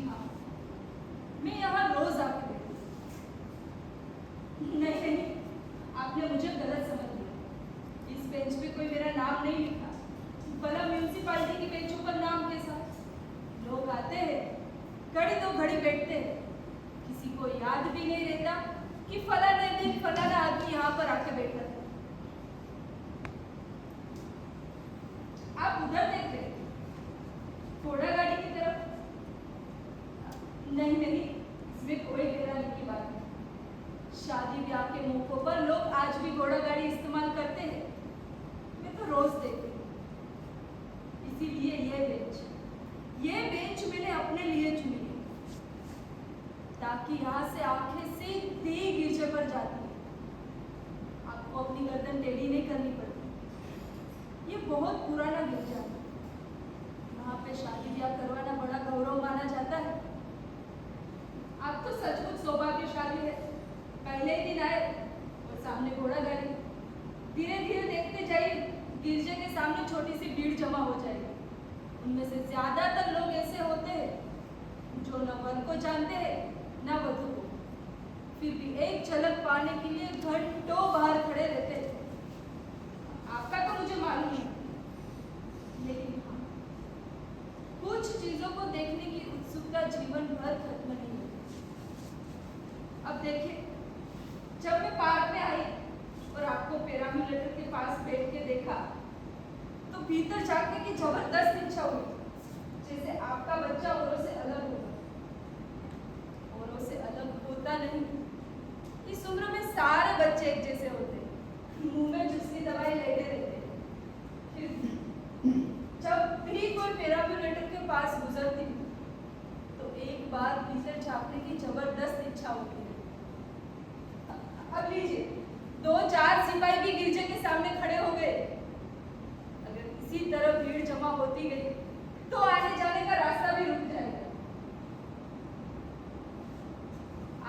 हाँ, मैं यहाँ रोज आके बैठी। नहीं नहीं, आपने मुझे गलत समझ लिया। इस बेंच पे कोई मेरा नाम नहीं लिखा। भला म्यूनिसिपालिटी की बेंचों पर नाम के साथ लोग आते हैं, घड़ी दो घड़ी बैठते हैं, किसी को याद भी नहीं रहता कि फलाने दिन फलाना आदमी यहाँ पर आके बैठा था। आप उधर देख रहे हैं, घोड़ा गाड़ी की तरफ। नहीं नहीं, इसमें कोई हैरानी की बात नहीं। शादी ब्याह के मौकों पर लोग आज भी घोड़ा गाड़ी इस्तेमाल करते हैं। मैं तो रोज देखती हूँ। इसीलिए ये बेंच मैंने अपने लिए चुनी है, ताकि यहाँ से आंखें सीधी गिरजे पर जाती है। आपको अपनी गर्दन टेढ़ी नहीं करनी पड़ती। ये बहुत पुराना गिरजा है। यहाँ पे शादी ब्याह करवाना बड़ा गौरव माना जाता है। आप तो सचमुच सौभाग्यशाली है। पहले ही दिन आए और सामने घोड़ा गाड़ी। धीरे धीरे देखते जाइए, गिरजे के सामने छोटी सी भीड़ जमा हो जाएगी। उनमें से ज्यादातर लोग ऐसे होते हैं जो न वर को जानते हैं न वधू को, फिर भी एक झलक पाने के लिए घंटों बाहर खड़े रहते हैं। आपका तो मुझे मालूम नहीं, लेकिन हाँ, कुछ चीजों को देखने की उत्सुकता जीवन भर खत्म नहीं होती। अब देखिए, जब मैं पार्क में आई और आपको पैरामीटर के पास बैठ के देखा, तो भीतर झांकने की जबरदस्त इच्छा हुई, जैसे आपका बच्चा औरों से अलग होगा। औरों से अलग होता नहीं। इस उम्र में सारे बच्चे एक जैसे होते हैं, मुंह में जुस्सी दवाई लेते रहते हैं। फिर जब भी कोई पैरामीटर के पास गुजरती हूँ, तो एक बार भीतर झांकने की जबरदस्त इच्छा होती है। अब लीजिए, 2-4 सिपाही भी गिरजे के सामने खड़े हो गए। अगर इसी तरह भीड़ जमा होती गई, तो आने जाने का रास्ता भी रुक जाएगा।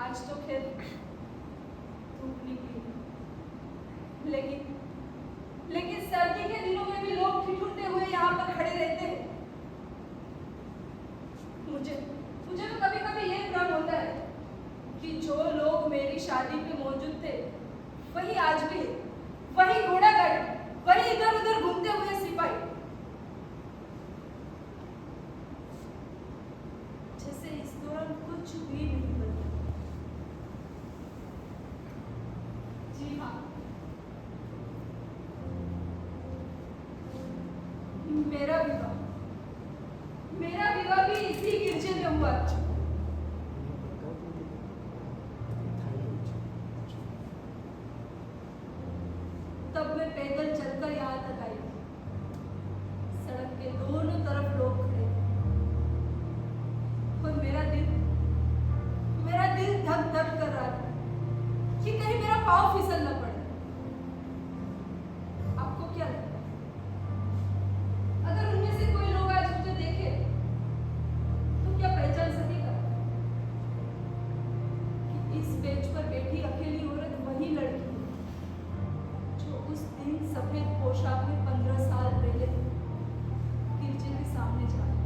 आज तो खैर धूप निकली, लेकिन सर्दी के दिनों में भी लोग ठिठुरते हुए यहाँ पर खड़े रहते हैं। मुझे तो कभी कभी ये भ्रम होता है कि जो लोग मेरी शादी पे मौजूद थे, वही आज भी है। वही घोड़ा गाड़ी, वही इधर उधर घूमते हुए सिपाही। जैसे इस दौरान कुछ भी नहीं बदला। जी हाँ, मेरा विवाह भी इसी गिरजे में हुआ। तब मैं पैदल चलकर यहाँ तक आई। सड़क के दोनों तरफ लोग खड़े और मेरा दिल धक धक कर रहा था कि कहीं मेरा पाँव फिसल न पड़े। आपको क्या लगता है, अगर उनमें से कोई लोग आज मुझे देखे तो क्या पहचान सकेगा कि इस बेंच पर बैठी अकेली औरत वही लड़की है जो उस दिन सफेद पोशाक में 15 साल पहले गिरजे के सामने जा रही।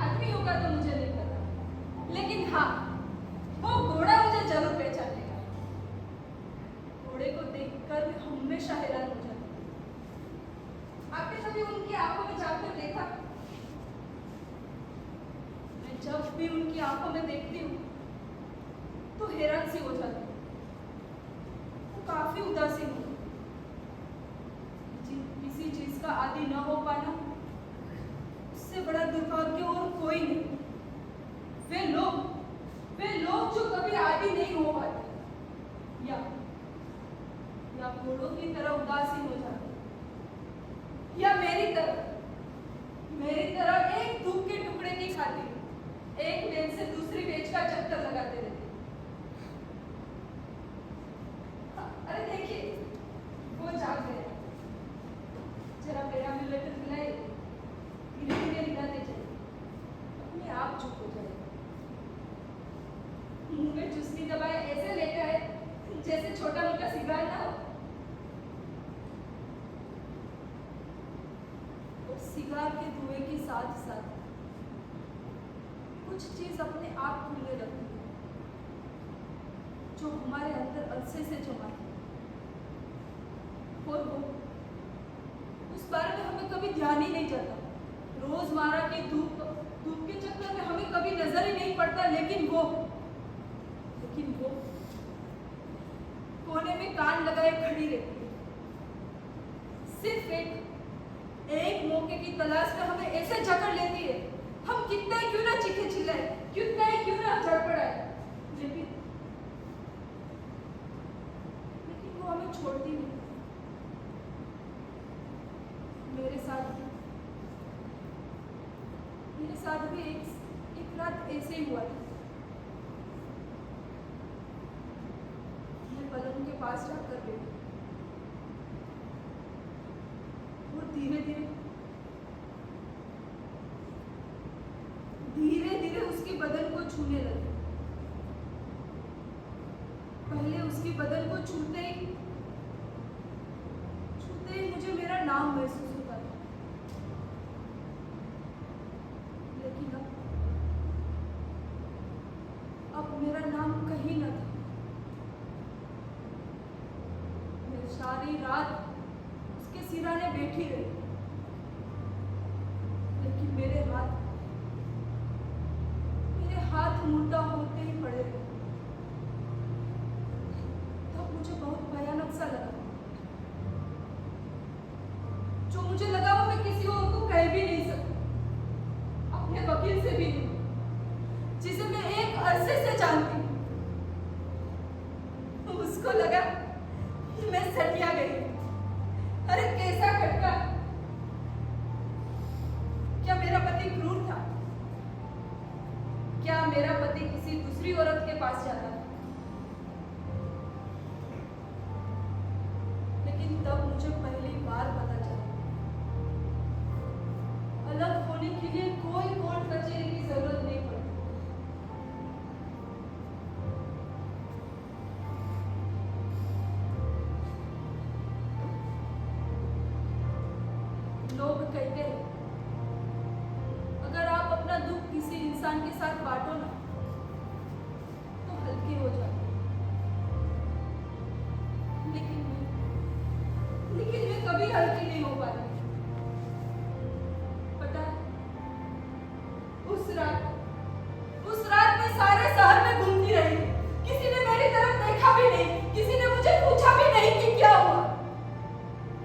आदमियों का तो मुझे नहीं पता, लेकिन हाँ, वो घोड़ा मुझे जरूर पहचानेगा। घोड़े को देखकर मैं हमेशा हैरान हो जाती हूँ। आपने कभी उनकी आंखों में झांककर देखा? मैं जब भी उनकी आंखों में देखती हूँ तो हैरान सी हो जाती हूँ। वो काफी उदासीन है। किसी चीज का आदी न हो पाना, उससे बड़ा दुर्भाग्य और कोई नहीं। वे लोग जो कभी आदी नहीं हो पाते, या घोड़ों की तरह उदासीन हो जाते, या मेरी तरह एक धूप के टुकड़े की खातिर एक बेंच से दूसरी बेंच का चक्कर लगाते रहते। अरे देखिए, वो जाग गया। जरा पैरामीटर हिलाए, धीरे धीरे हिलाते जाइए, अपने आप चुप हो जाएगा। मुंह में चुस्ती दबाए ऐसे लेटा है जैसे छोटा मोटा सिगार ना हो। सिगार के धुएं के साथ साथ कुछ चीज अपने आप खुलने लगती है जो हमारे अंदर अरसे से जमा है, और वो उस बारे में हमें कभी ध्यान ही नहीं जाता। रोजमर्रा की धूप धूप के चक्कर में हमें कभी नजर ही नहीं पड़ता, लेकिन वो कोने में कान लगाए खड़ी रहती है, सिर्फ एक मौके की तलाश में हमें ऐसे जकड़ लेती है। हम कितना ही क्यों ना चीखे चिल्लाए, कितना ही क्यों ना झड़पड़ाए, लेकिन वो हमें छोड़ती नहीं। मेरे साथ भी एक रात ऐसे ही हुआ था। मैं पलंग के पास जाकर बैठी और धीरे धीरे उसके बदन को छूने लगी। पहले उसके बदन को छूते ही मुझे मेरा नाम महसूस होता था, लेकिन अब मेरा नाम कहीं न था। मैं सारी रात उसके सिरहाने बैठी रही, लेकिन मेरे हाथ मुर्दा होते ही पड़े रहे। तब मुझे बहुत भयानक सा लगा। जो मुझे लगा वो मैं किसी और को कह भी नहीं सकती, अपने वकील से भी नहीं, जिसे मैं एक अरसे से जानती हूँ। उसको लगा कि मैं सटिया गई। अरे कैसा खटका! क्या मेरा पति क्रूर था? क्या मेरा पति किसी दूसरी औरत के पास जाता था? लेकिन तब मुझे पहली बार पता चला, अलग होने के लिए कोई कोर्ट कचहरी की जरूरत नहीं पड़ती। लोग कहते हैं अगर आप अपना दुख किसी इंसान के साथ बांटो ना तो हल्के हो जाते हैं। लेकिन मैं कभी हल्की नहीं हो पाती।